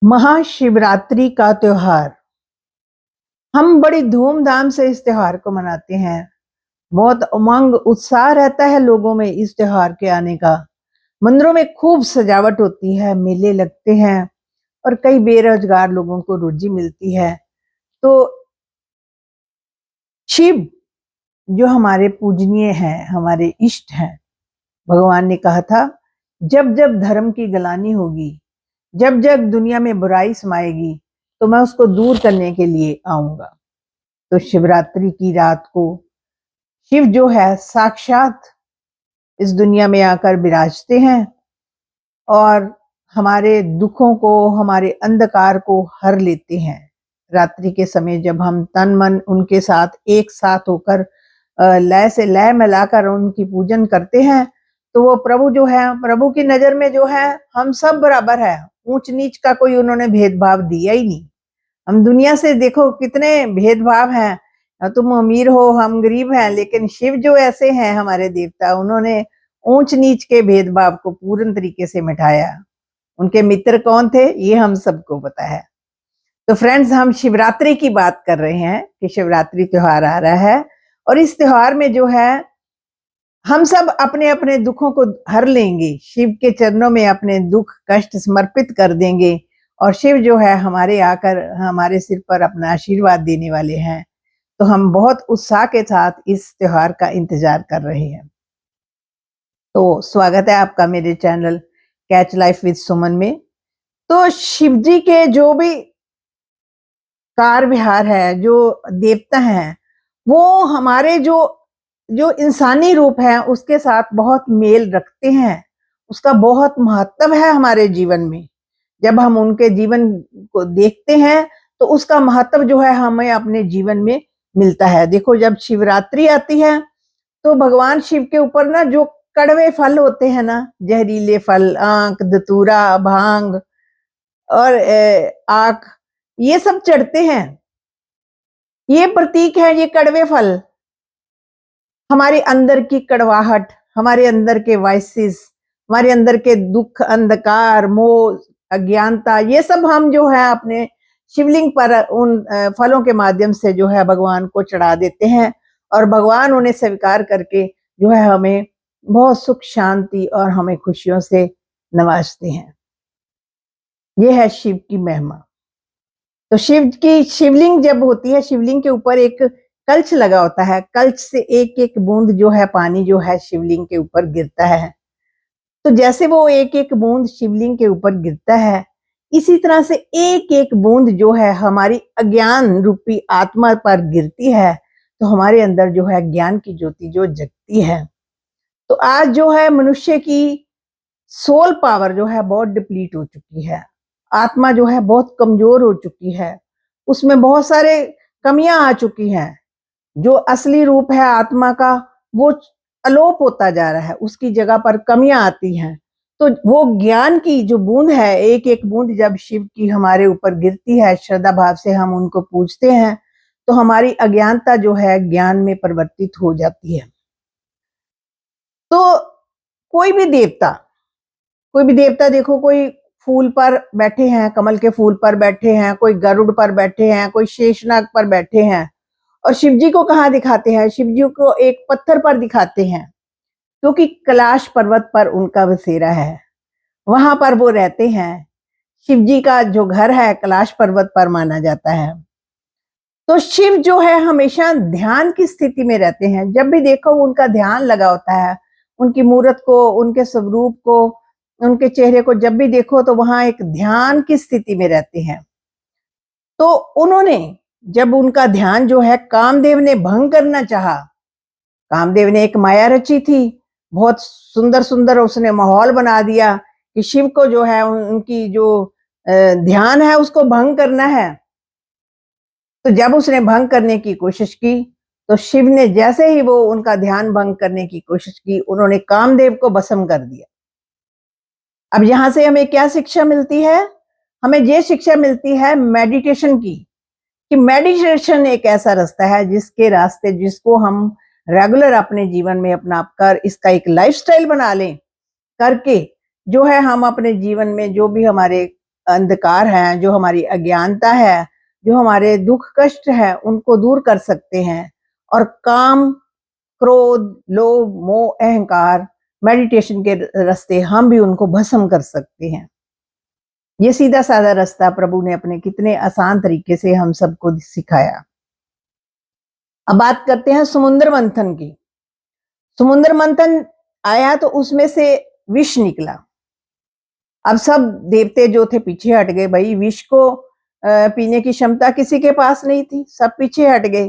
महाशिवरात्रि का त्योहार हम बड़ी धूमधाम से इस त्योहार को मनाते हैं। बहुत उमंग उत्साह रहता है लोगों में इस त्योहार के आने का। मंदिरों में खूब सजावट होती है, मेले लगते हैं और कई बेरोजगार लोगों को रोजी मिलती है। तो शिव जो हमारे पूजनीय हैं, हमारे इष्ट हैं, भगवान ने कहा था जब जब धर्म की गलानी होगी, जब जब दुनिया में बुराई समाएगी, तो मैं उसको दूर करने के लिए आऊंगा। तो शिवरात्रि की रात को शिव जो है साक्षात इस दुनिया में आकर विराजते हैं और हमारे दुखों को, हमारे अंधकार को हर लेते हैं। रात्रि के समय जब हम तन मन उनके साथ एक साथ होकर लय से लय मिलाकर उनकी पूजन करते हैं, तो वो प्रभु जो है, प्रभु की नजर में जो है हम सब बराबर है। ऊंच नीच का कोई उन्होंने भेदभाव दिया ही नहीं। हम दुनिया से देखो कितने भेदभाव हैं, तुम अमीर हो हम गरीब हैं, लेकिन शिव जो ऐसे हैं हमारे देवता, उन्होंने ऊंच नीच के भेदभाव को पूर्ण तरीके से मिटाया। उनके मित्र कौन थे ये हम सबको पता है। तो फ्रेंड्स, हम शिवरात्रि की बात कर रहे हैं कि शिवरात्रि त्योहार आ रहा है और इस त्योहार में जो है हम सब अपने अपने दुखों को हर लेंगे, शिव के चरणों में अपने दुख कष्ट समर्पित कर देंगे और शिव जो है हमारे आकर हमारे सिर पर अपना आशीर्वाद देने वाले हैं। तो हम बहुत उत्साह के साथ इस त्योहार का इंतजार कर रहे हैं। तो स्वागत है आपका मेरे चैनल कैच लाइफ विद सुमन में। तो शिव जी के जो भी कार विहार है, जो देवता हैं, वो हमारे जो जो इंसानी रूप है उसके साथ बहुत मेल रखते हैं। उसका बहुत महत्व है हमारे जीवन में। जब हम उनके जीवन को देखते हैं तो उसका महत्व जो है हमें अपने जीवन में मिलता है। देखो, जब शिवरात्रि आती है तो भगवान शिव के ऊपर ना जो कड़वे फल होते हैं ना, जहरीले फल, आंख, धतूरा, भांग और आख, ये सब चढ़ते हैं। ये प्रतीक है, ये कड़वे फल हमारे अंदर की कड़वाहट, हमारे अंदर के वाइसेस, हमारे अंदर के दुख, अंधकार, मोह, अज्ञानता, ये सब हम जो है अपने शिवलिंग पर उन फलों के माध्यम से जो है भगवान को चढ़ा देते हैं और भगवान उन्हें स्वीकार करके जो है हमें बहुत सुख शांति और हमें खुशियों से नवाजते हैं। ये है शिव की महिमा। तो शिव की शिवलिंग जब होती है, शिवलिंग के ऊपर एक कलश लगा होता है। कलश से एक एक बूंद जो है पानी जो है शिवलिंग के ऊपर गिरता है। तो जैसे वो एक एक बूंद शिवलिंग के ऊपर गिरता है, इसी तरह से एक एक बूंद जो है हमारी अज्ञान रूपी आत्मा पर गिरती है, तो हमारे अंदर जो है ज्ञान की ज्योति जो जगती है। तो आज जो है मनुष्य की सोल पावर जो है बहुत डिप्लीट हो चुकी है। आत्मा जो है बहुत कमजोर हो चुकी है, उसमें बहुत सारे कमियां आ चुकी हैं। जो असली रूप है आत्मा का वो अलोप होता जा रहा है, उसकी जगह पर कमियां आती हैं। तो वो ज्ञान की जो बूंद है, एक एक बूंद जब शिव की हमारे ऊपर गिरती है, श्रद्धा भाव से हम उनको पूजते हैं, तो हमारी अज्ञानता जो है ज्ञान में परिवर्तित हो जाती है। तो कोई भी देवता, कोई भी देवता देखो, कोई फूल पर बैठे हैं, कमल के फूल पर बैठे हैं, कोई गरुड़ पर बैठे हैं, कोई शेषनाग पर बैठे हैं, और शिव जी को कहाँ दिखाते हैं? शिव जी को एक पत्थर पर दिखाते हैं, क्योंकि कैलाश पर्वत पर उनका बसेरा है, वहां पर वो रहते हैं। शिव जी का जो घर है कैलाश पर्वत पर माना जाता है। तो शिव जो है हमेशा ध्यान की स्थिति में रहते हैं। जब भी देखो उनका ध्यान लगा होता है, उनकी मूर्त को, उनके स्वरूप को, उनके चेहरे को जब भी देखो तो वहां एक ध्यान की स्थिति में रहते हैं। तो उन्होंने जब उनका ध्यान जो है कामदेव ने भंग करना चाहा, कामदेव ने एक माया रची थी, बहुत सुंदर सुंदर उसने माहौल बना दिया कि शिव को जो है उनकी जो ध्यान है उसको भंग करना है। तो जब उसने भंग करने की कोशिश की, तो शिव ने जैसे ही वो उनका ध्यान भंग करने की कोशिश की, उन्होंने कामदेव को भस्म कर दिया। अब यहां से हमें क्या शिक्षा मिलती है? हमें ये शिक्षा मिलती है मेडिटेशन की, कि मेडिटेशन एक ऐसा रास्ता है जिसके रास्ते जिसको हम रेगुलर अपने जीवन में अपना कर इसका एक लाइफस्टाइल बना लें, करके जो है हम अपने जीवन में जो भी हमारे अंधकार है, जो हमारी अज्ञानता है, जो हमारे दुख कष्ट है, उनको दूर कर सकते हैं। और काम, क्रोध, लोभ, मोह, अहंकार, मेडिटेशन के रास्ते हम भी उनको भस्म कर सकते हैं। ये सीधा साधा रास्ता प्रभु ने अपने कितने आसान तरीके से हम सबको सिखाया। अब बात करते हैं समुद्र मंथन की। समुद्र मंथन आया तो उसमें से विष निकला। अब सब देवते जो थे पीछे हट गए, भाई विष को पीने की क्षमता किसी के पास नहीं थी, सब पीछे हट गए।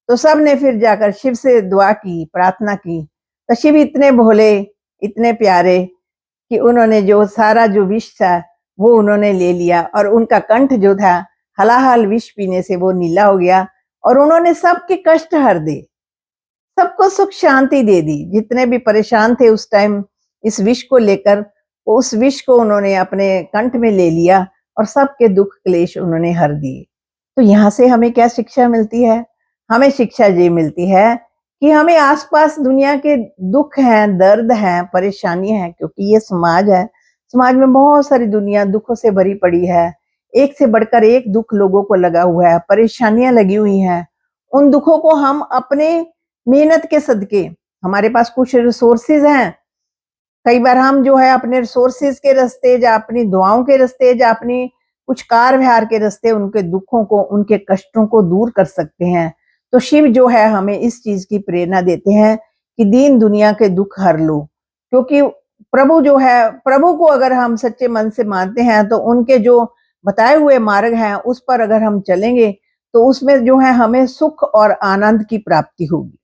तो सब ने फिर जाकर शिव से दुआ की, प्रार्थना की। तो शिव इतने भोले, इतने प्यारे कि उन्होंने जो सारा जो विष था वो उन्होंने ले लिया और उनका कंठ जो था हलाहल विष पीने से वो नीला हो गया और उन्होंने सबके कष्ट हर दे, सबको सुख शांति दे दी। जितने भी परेशान थे उस टाइम इस विष को लेकर, उस विष को उन्होंने अपने कंठ में ले लिया और सबके दुख क्लेश उन्होंने हर दिए। तो यहाँ से हमें क्या शिक्षा मिलती है? हमें शिक्षा ये मिलती है कि हमें आसपास दुनिया के दुख हैं, दर्द हैं, परेशानियां हैं, क्योंकि ये समाज है। समाज में बहुत सारी दुनिया दुखों से भरी पड़ी है। एक से बढ़कर एक दुख लोगों को लगा हुआ है, परेशानियां लगी हुई हैं। उन दुखों को हम अपने मेहनत के सदके, हमारे पास कुछ रिसोर्सेज हैं, कई बार हम जो है अपने रिसोर्सेज के रास्ते या अपनी दुआओं के रास्ते या अपनी कुछ कार व्यवहार के रास्ते उनके दुखों को, उनके कष्टों को दूर कर सकते हैं। तो शिव जो है हमें इस चीज की प्रेरणा देते हैं कि दीन दुनिया के दुख हर लो, क्योंकि प्रभु जो है, प्रभु को अगर हम सच्चे मन से मानते हैं तो उनके जो बताए हुए मार्ग हैं उस पर अगर हम चलेंगे तो उसमें जो है हमें सुख और आनंद की प्राप्ति होगी।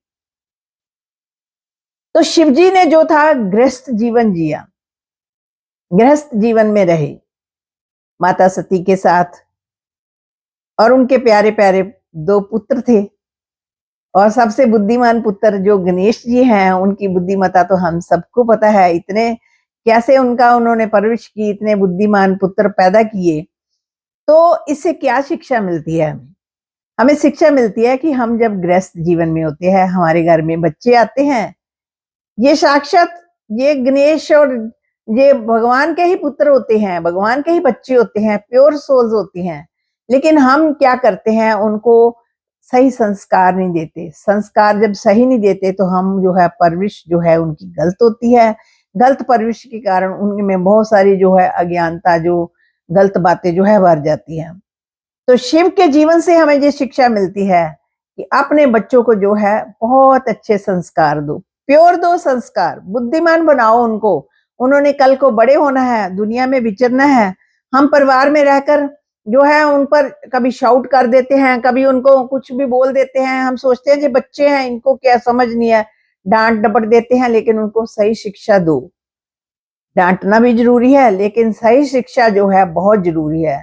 तो शिवजी ने जो था गृहस्थ जीवन जिया, गृहस्थ जीवन में रहे माता सती के साथ, और उनके प्यारे प्यारे 2 पुत्र थे। और सबसे बुद्धिमान पुत्र जो गणेश जी हैं, उनकी बुद्धिमता तो हम सबको पता है, इतने कैसे उनका उन्होंने परवरिश की, इतने बुद्धिमान पुत्र पैदा किए। तो इससे क्या शिक्षा मिलती है? हमें शिक्षा मिलती है कि हम जब गृहस्थ जीवन में होते हैं, हमारे घर में बच्चे आते हैं, ये साक्षात ये गणेश और ये भगवान के ही पुत्र होते हैं, भगवान के ही बच्चे होते हैं, प्योर सोल्स होती हैं। लेकिन हम क्या करते हैं, उनको सही संस्कार नहीं देते। संस्कार जब सही नहीं देते तो हम जो है परवरिश जो है उनकी गलत होती है। गलत परवरिश के कारण उनमें बहुत सारी जो है अज्ञानता, जो गलत बातें जो है भर जाती हैं। तो शिव के जीवन से हमें ये शिक्षा मिलती है कि अपने बच्चों को जो है बहुत अच्छे संस्कार दो, प्योर दो संस्कार, बुद्धिमान बनाओ उनको। उन्होंने कल को बड़े होना है, दुनिया में विचरना है। हम परिवार में रहकर जो है उन पर कभी शाउट कर देते हैं, कभी उनको कुछ भी बोल देते हैं। हम सोचते हैं ये बच्चे हैं, इनको क्या समझ नहीं है, डांट डपट देते हैं। लेकिन उनको सही शिक्षा दो। डांटना भी जरूरी है, लेकिन सही शिक्षा जो है बहुत जरूरी है,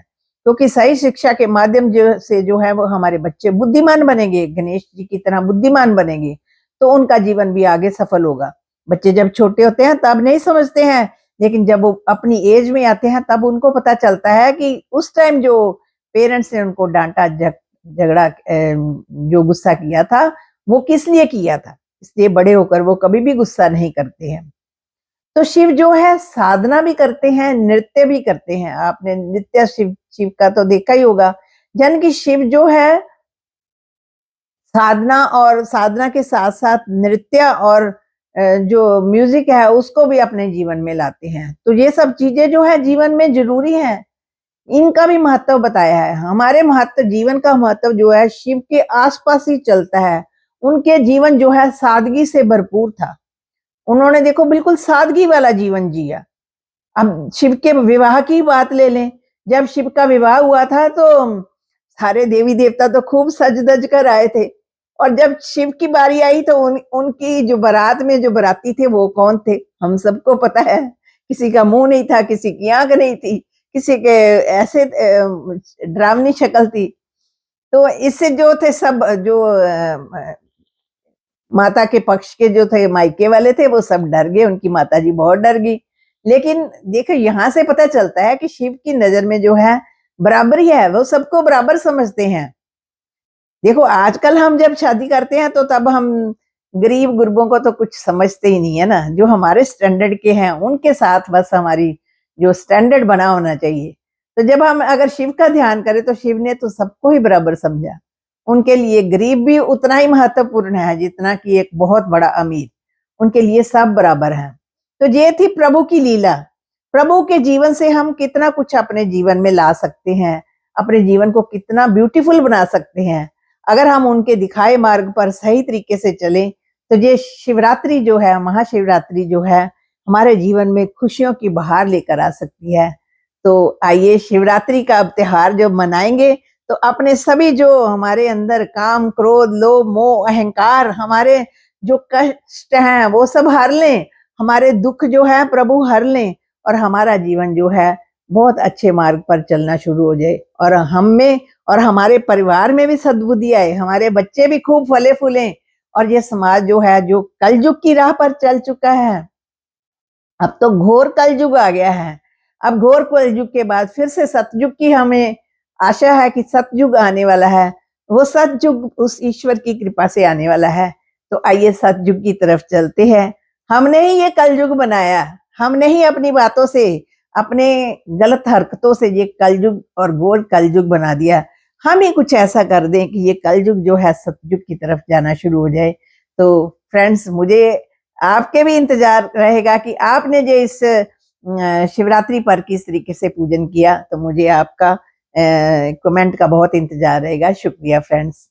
क्योंकि सही शिक्षा के माध्यम से जो है वो हमारे बच्चे बुद्धिमान बनेंगे, गणेश जी की तरह बुद्धिमान बनेंगे, तो उनका जीवन भी आगे सफल होगा। बच्चे जब छोटे होते हैं तब नहीं समझते हैं, लेकिन जब वो अपनी एज में आते हैं तब उनको पता चलता है कि उस टाइम जो पेरेंट्स ने उनको डांटा, झगड़ा, जो गुस्सा किया था वो किस लिए किया था। इसलिए बड़े होकर वो कभी भी गुस्सा नहीं करते हैं। तो शिव जो है साधना भी करते हैं, नृत्य भी करते हैं। आपने नृत्य शिव का तो देखा ही होगा। जन की शिव जो है साधना, और साधना के साथ साथ नृत्य और जो म्यूजिक है उसको भी अपने जीवन में लाते हैं। तो ये सब चीजें जो है जीवन में जरूरी हैं, इनका भी महत्व बताया है। हमारे महत्व, जीवन का महत्व जो है शिव के आसपास ही चलता है। उनके जीवन जो है सादगी से भरपूर था। उन्होंने देखो बिल्कुल सादगी वाला जीवन जिया। अब शिव के विवाह की बात ले लें। जब शिव का विवाह हुआ था तो सारे देवी देवता तो खूब सज धज कर आए थे, और जब शिव की बारी आई तो उनकी जो बारात में जो बाराती थे वो कौन थे, हम सबको पता है। किसी का मुंह नहीं था, किसी की आंख नहीं थी, किसी के ऐसे डरावनी शक्ल थी। तो इससे जो थे सब जो माता के पक्ष के जो थे मायके वाले थे वो सब डर गए, उनकी माता जी बहुत डर गई। लेकिन देखो यहाँ से पता चलता है कि शिव की नजर में जो है बराबरी है, वो सबको बराबर समझते हैं। देखो आजकल हम जब शादी करते हैं तो तब हम गरीब गुरबों को तो कुछ समझते ही नहीं है ना। जो हमारे स्टैंडर्ड के हैं उनके साथ बस हमारी जो स्टैंडर्ड बना होना चाहिए। तो जब हम अगर शिव का ध्यान करें तो शिव ने तो सबको ही बराबर समझा। उनके लिए गरीब भी उतना ही महत्वपूर्ण है जितना कि एक बहुत बड़ा अमीर। उनके लिए सब बराबर हैं। तो ये थी प्रभु की लीला। प्रभु के जीवन से हम कितना कुछ अपने जीवन में ला सकते हैं, अपने जीवन को कितना ब्यूटीफुल बना सकते हैं। अगर हम उनके दिखाए मार्ग पर सही तरीके से चलें तो ये शिवरात्रि जो है, महाशिवरात्रि जो है, हमारे जीवन में खुशियों की बहार लेकर आ सकती है। तो आइए शिवरात्रि का अब त्योहार जब मनाएंगे तो अपने सभी जो हमारे अंदर काम, क्रोध, लोभ, मोह, अहंकार, हमारे जो कष्ट हैं वो सब हर लें, हमारे दुख जो है प्रभु हर लें और हमारा जीवन जो है बहुत अच्छे मार्ग पर चलना शुरू हो जाए और हम में और हमारे परिवार में भी सद्बुद्धि आए, हमारे बच्चे भी खूब फले फूलें और ये समाज जो है, जो कलयुग की राह पर चल चुका है, अब तो घोर कलयुग आ गया है। अब घोर कलयुग के बाद फिर से सतयुग की हमें आशा है कि सतयुग आने वाला है। वो सतयुग उस ईश्वर की कृपा से आने वाला है। तो आइए सतयुग की तरफ चलते हैं। हमने ही ये कलयुग बनाया, हमने ही अपनी बातों से, अपने गलत हरकतों से ये कलयुग और घोर कलयुग बना दिया। हम ही कुछ ऐसा कर दें कि ये कलयुग जो है सतयुग की तरफ जाना शुरू हो जाए। तो फ्रेंड्स, मुझे आपके भी इंतजार रहेगा कि आपने जो इस शिवरात्रि पर किस तरीके से पूजन किया। तो मुझे आपका कमेंट का बहुत इंतजार रहेगा। शुक्रिया फ्रेंड्स।